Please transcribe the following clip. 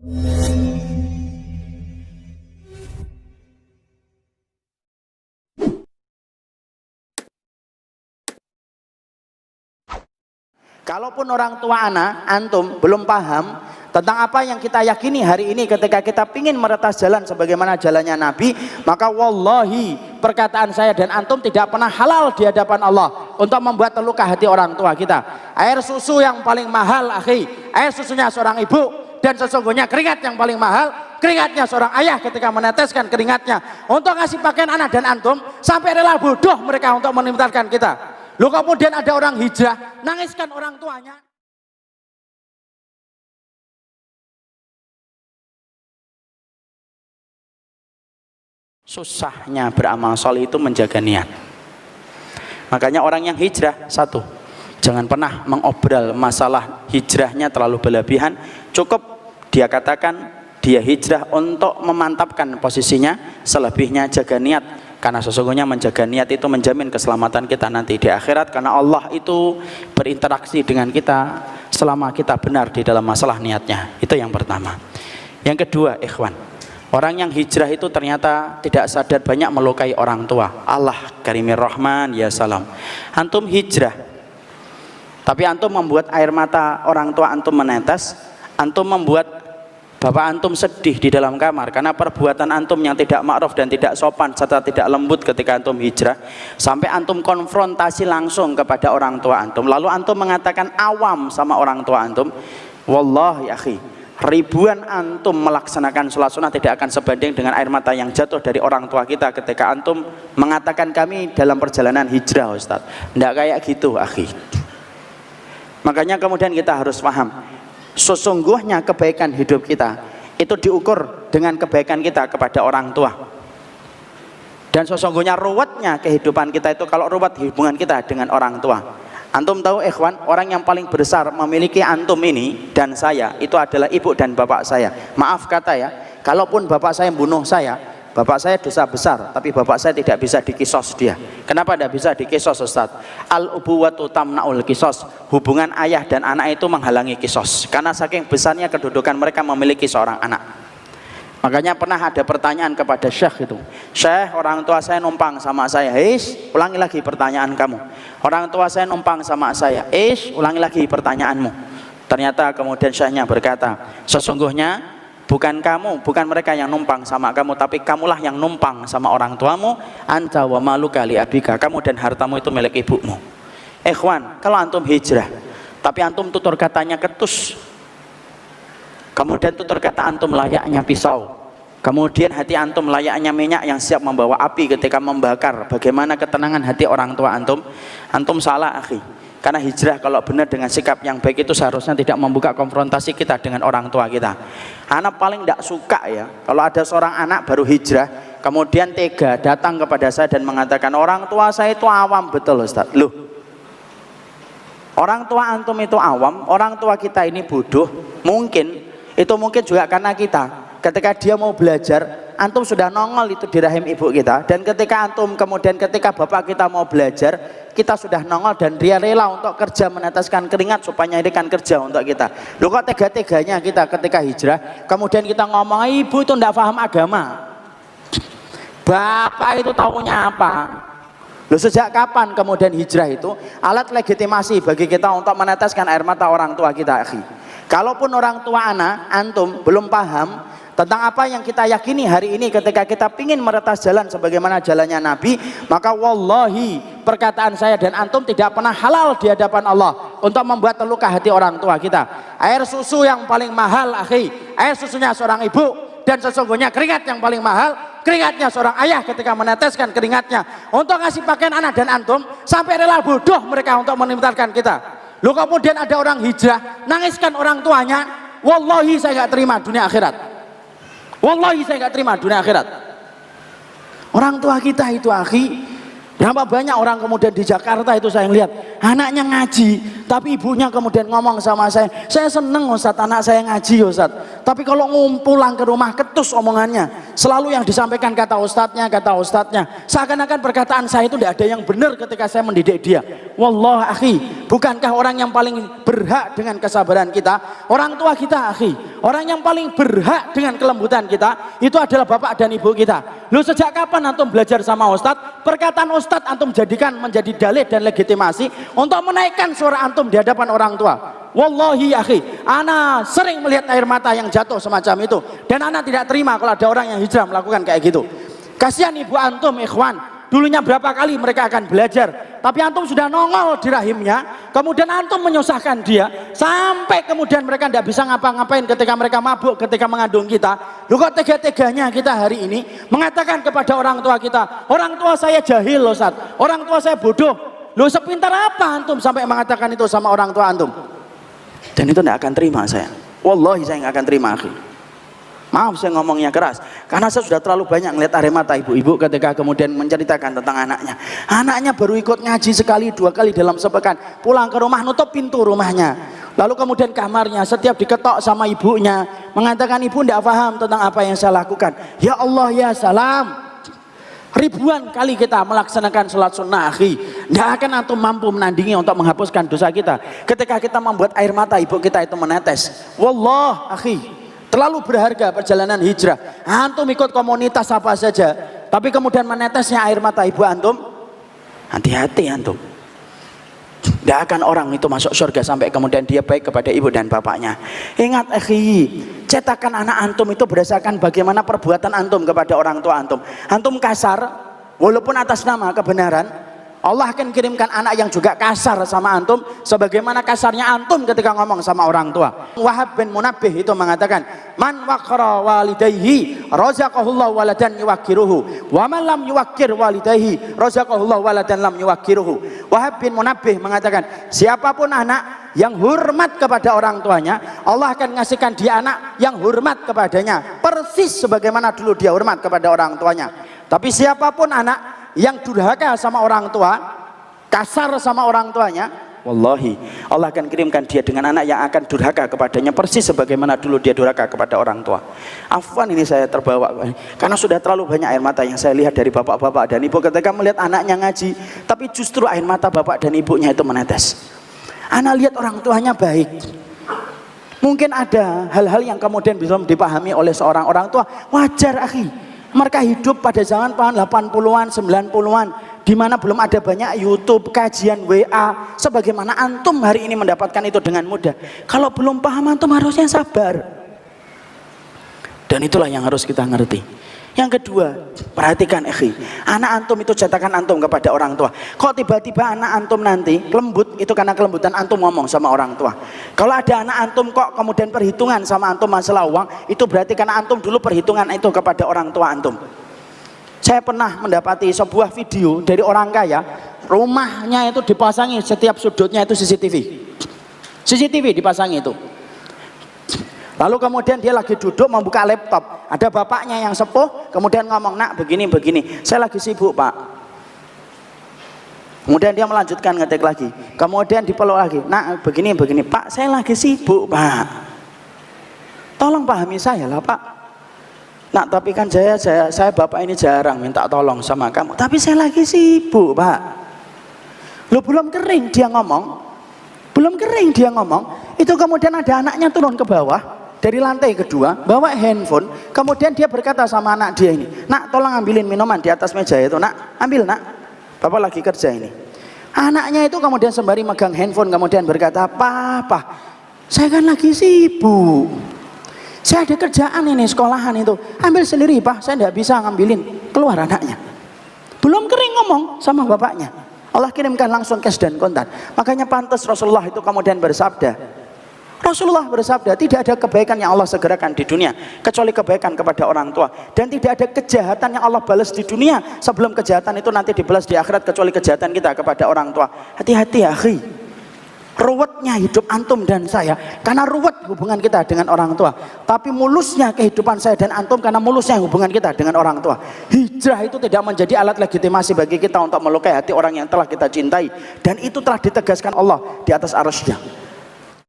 Kalaupun orang tua antum belum paham tentang apa yang kita yakini hari ini ketika kita ingin meretas jalan sebagaimana jalannya Nabi, maka wallahi perkataan saya dan antum tidak pernah halal di hadapan Allah untuk membuat terluka hati orang tua kita. Air susu yang paling mahal, akhi, air susunya seorang ibu, dan sesungguhnya keringat yang paling mahal, keringatnya seorang ayah ketika meneteskan keringatnya untuk ngasih pakaian anak dan antum, sampai rela bodoh mereka untuk menimbulkan kita. Loh, kemudian ada orang hijrah nangiskan orang tuanya. Susahnya beramal soleh itu menjaga niat. Makanya orang yang hijrah, satu, jangan pernah mengobral masalah hijrahnya terlalu berlebihan. Cukup dia katakan dia hijrah untuk memantapkan posisinya, selebihnya jaga niat. Karena sesungguhnya menjaga niat itu menjamin keselamatan kita nanti di akhirat, karena Allah itu berinteraksi dengan kita selama kita benar di dalam masalah niatnya. Itu yang pertama. Yang kedua, ikhwan, orang yang hijrah itu ternyata tidak sadar banyak melukai orang tua. Allah Karimir Rahman, ya salam. Antum hijrah, tapi antum membuat air mata orang tua antum menetes, antum membuat bapak antum sedih di dalam kamar karena perbuatan antum yang tidak ma'ruf dan tidak sopan serta tidak lembut ketika antum hijrah, sampai antum konfrontasi langsung kepada orang tua antum, lalu antum mengatakan awam sama orang tua antum. Wallahi akhi, ribuan antum melaksanakan sholat sunnah tidak akan sebanding dengan air mata yang jatuh dari orang tua kita ketika antum mengatakan kami dalam perjalanan hijrah, Ustaz. Tidak kayak gitu, akhi. Makanya kemudian kita harus paham, sesungguhnya kebaikan hidup kita itu diukur dengan kebaikan kita kepada orang tua. Dan sesungguhnya ruwetnya kehidupan kita itu kalau ruwet hubungan kita dengan orang tua. Antum tahu ikhwan, orang yang paling besar memiliki antum ini dan saya itu adalah ibu dan bapak saya. Maaf kata ya, kalaupun bapak saya bunuh saya, bapak saya dosa besar, tapi bapak saya tidak bisa dikisos dia. Kenapa tidak bisa dikisos, Ustaz? Al-ubuwatu tamna'ul kisos. Hubungan ayah dan anak itu menghalangi kisos, karena saking besarnya kedudukan mereka memiliki seorang anak. Makanya pernah ada pertanyaan kepada Syekh itu, Syekh, orang tua saya numpang sama saya. Ulangi lagi pertanyaan kamu. Orang tua saya numpang sama saya. Ulangi lagi pertanyaanmu. Ternyata kemudian Syekhnya berkata, sesungguhnya bukan kamu, bukan mereka yang numpang sama kamu, tapi kamulah yang numpang sama orang tuamu. Anta wa maluka li abika, kamu dan hartamu itu milik ibumu. Ikhwan, kalau antum hijrah tapi antum tutur katanya ketus, kemudian tutur kata antum layaknya pisau, kemudian hati antum layaknya minyak yang siap membawa api ketika membakar, bagaimana ketenangan hati orang tua antum? Antum salah, akhi. Karena hijrah kalau benar dengan sikap yang baik itu seharusnya tidak membuka konfrontasi kita dengan orang tua kita. Anak paling tidak suka ya kalau ada seorang anak baru hijrah kemudian tega datang kepada saya dan mengatakan orang tua saya itu awam. Betul, Ustaz. Loh, orang tua antum itu awam, orang tua kita ini bodoh. Mungkin juga karena kita ketika dia mau belajar, antum sudah nongol itu di rahim ibu kita, dan ketika antum kemudian ketika bapak kita mau belajar, kita sudah nongol dan dia rela untuk kerja meneteskan keringat supaya nyarikan kerja untuk kita. Loh, kok tega-teganya kita ketika hijrah kemudian kita ngomong ibu itu tidak paham agama, bapak itu taunya apa? Loh, sejak kapan kemudian hijrah itu alat legitimasi bagi kita untuk meneteskan air mata orang tua kita, akhi? Kalaupun orang tua antum belum paham tentang apa yang kita yakini hari ini ketika kita ingin meretas jalan sebagaimana jalannya Nabi, maka wallahi perkataan saya dan antum tidak pernah halal di hadapan Allah untuk membuat terluka hati orang tua kita. Air susu yang paling mahal, akhi, air susunya seorang ibu, dan sesungguhnya keringat yang paling mahal, keringatnya seorang ayah ketika meneteskan keringatnya untuk ngasih pakaian anak dan antum, sampai rela bodoh mereka untuk menimbulkan kita. Loh, kemudian ada orang hijrah nangiskan orang tuanya. Wallahi saya nggak terima dunia akhirat. Wallahi saya nggak terima dunia akhirat. Orang tua kita itu, akhi, berapa banyak orang kemudian di Jakarta itu saya lihat anaknya ngaji, tapi ibunya kemudian ngomong sama saya seneng Ustaz anak saya ngaji Ustaz, Tapi kalau pulang ke rumah ketus omongannya, selalu yang disampaikan kata ustadznya. Seakan-akan perkataan saya itu tidak ada yang benar ketika saya mendidik dia. Wallah akhi, bukankah orang yang paling berhak dengan kesabaran kita orang tua kita akhi? Orang yang paling berhak dengan kelembutan kita itu adalah bapak dan ibu kita. Lu sejak kapan antum belajar sama ustadz? Perkataan ustadz antum jadikan menjadi dalil dan legitimasi untuk menaikkan suara antum di hadapan orang tua. Wallahi akhi, ana sering melihat air mata yang jatuh semacam itu, dan ana tidak terima kalau ada orang yang hijrah melakukan kayak gitu. Kasihan ibu antum ikhwan, dulunya berapa kali mereka akan belajar, tapi antum sudah nongol di rahimnya, kemudian antum menyusahkan dia sampai kemudian mereka tidak bisa ngapa-ngapain ketika mereka mabuk, ketika mengandung kita. Lu kok tega-teganya kita hari ini mengatakan kepada orang tua kita, orang tua saya jahil loh Ustaz, orang tua saya bodoh. Lu sepintar apa antum sampai mengatakan itu sama orang tua antum? Dan itu tidak akan terima saya. Wallahi saya nggak akan terima akhi. Maaf saya ngomongnya keras, karena saya sudah terlalu banyak melihat air mata ibu-ibu ketika kemudian menceritakan tentang anaknya. Anaknya baru ikut ngaji sekali, 2 kali dalam sepekan, pulang ke rumah nutup pintu rumahnya. Lalu kemudian kamarnya setiap diketok sama ibunya, mengatakan ibu tidak paham tentang apa yang saya lakukan. Ya Allah ya salam. Ribuan kali kita melaksanakan sholat sunnah akhi, tidak akan antum mampu menandingi untuk menghapuskan dosa kita ketika kita membuat air mata ibu kita itu menetes. Wallah akhi, terlalu berharga perjalanan hijrah. Antum ikut komunitas apa saja, tapi kemudian menetesnya air mata ibu antum, hati-hati antum. Tidak akan orang itu masuk surga sampai kemudian dia baik kepada ibu dan bapaknya. Ingat akhi, cetakan anak antum itu berdasarkan bagaimana perbuatan antum kepada orang tua antum. Antum kasar, walaupun atas nama kebenaran, Allah akan kirimkan anak yang juga kasar sama antum, sebagaimana kasarnya antum ketika ngomong sama orang tua. Wahab bin Munabbih itu mengatakan, man waqara walidayhi razaqahullahu waladan yuwakkiruhu, wa man lam yuwakkir walidayhi razaqahullahu waladan lam yuwakkiruhu. Wahab bin Munabbih mengatakan, siapapun anak yang hormat kepada orang tuanya, Allah akan ngasihkan dia anak yang hormat kepadanya, persis sebagaimana dulu dia hormat kepada orang tuanya. Tapi siapapun anak yang durhaka sama orang tua, kasar sama orang tuanya, wallahi Allah akan kirimkan dia dengan anak yang akan durhaka kepadanya, persis sebagaimana dulu dia durhaka kepada orang tua. Afwan ini saya terbawa karena sudah terlalu banyak air mata yang saya lihat dari bapak-bapak dan ibu ketika melihat anaknya ngaji, tapi justru air mata bapak dan ibunya itu menetes. Anak lihat orang tuanya baik. Mungkin ada hal-hal yang kemudian bisa dipahami oleh seorang orang tua, wajar akhi. Mereka hidup pada zaman 80-an, 90-an, di mana belum ada banyak YouTube, kajian WA, sebagaimana antum hari ini mendapatkan itu dengan mudah. Kalau belum paham antum harusnya sabar. Dan itulah yang harus kita ngerti. Yang kedua, perhatikan akhi, anak antum itu cetakan antum kepada orang tua. Kok tiba-tiba anak antum nanti lembut, itu karena kelembutan antum ngomong sama orang tua. Kalau ada anak antum kok kemudian perhitungan sama antum masalah uang, itu berarti karena antum dulu perhitungan itu kepada orang tua antum. Saya pernah mendapati sebuah video dari orang kaya, rumahnya itu dipasangi setiap sudutnya itu CCTV. CCTV dipasangi itu. Lalu kemudian dia lagi duduk membuka laptop, ada bapaknya yang sepuh, kemudian ngomong, nak begini, saya lagi sibuk pak. Kemudian dia melanjutkan ngetik lagi, kemudian dipeluk lagi, nak begini, pak saya lagi sibuk pak. Tolong pahami saya lah pak. Nak tapi kan saya bapak ini jarang minta tolong sama kamu, tapi saya lagi sibuk pak. Lu belum kering dia ngomong, itu kemudian ada anaknya turun ke bawah. Dari lantai kedua, bawa handphone, kemudian dia berkata sama anak dia ini, nak tolong ambilin minuman di atas meja itu, nak ambil nak, bapak lagi kerja ini. Anaknya itu kemudian sembari megang handphone, kemudian berkata, papa, saya kan lagi sibuk, saya ada kerjaan ini, sekolahan itu, ambil sendiri pak, saya tidak bisa ngambilin. Keluar anaknya, belum kering ngomong sama bapaknya, Allah kirimkan langsung cash dan kontan. Makanya pantas Rasulullah itu kemudian bersabda, tidak ada kebaikan yang Allah segerakan di dunia kecuali kebaikan kepada orang tua, dan tidak ada kejahatan yang Allah balas di dunia sebelum kejahatan itu nanti dibalas di akhirat kecuali kejahatan kita kepada orang tua. Hati-hati ya akhi, ruwetnya hidup antum dan saya karena ruwet hubungan kita dengan orang tua, tapi mulusnya kehidupan saya dan antum karena mulusnya hubungan kita dengan orang tua. Hijrah itu tidak menjadi alat legitimasi bagi kita untuk melukai hati orang yang telah kita cintai, dan itu telah ditegaskan Allah di atas arasy-Nya.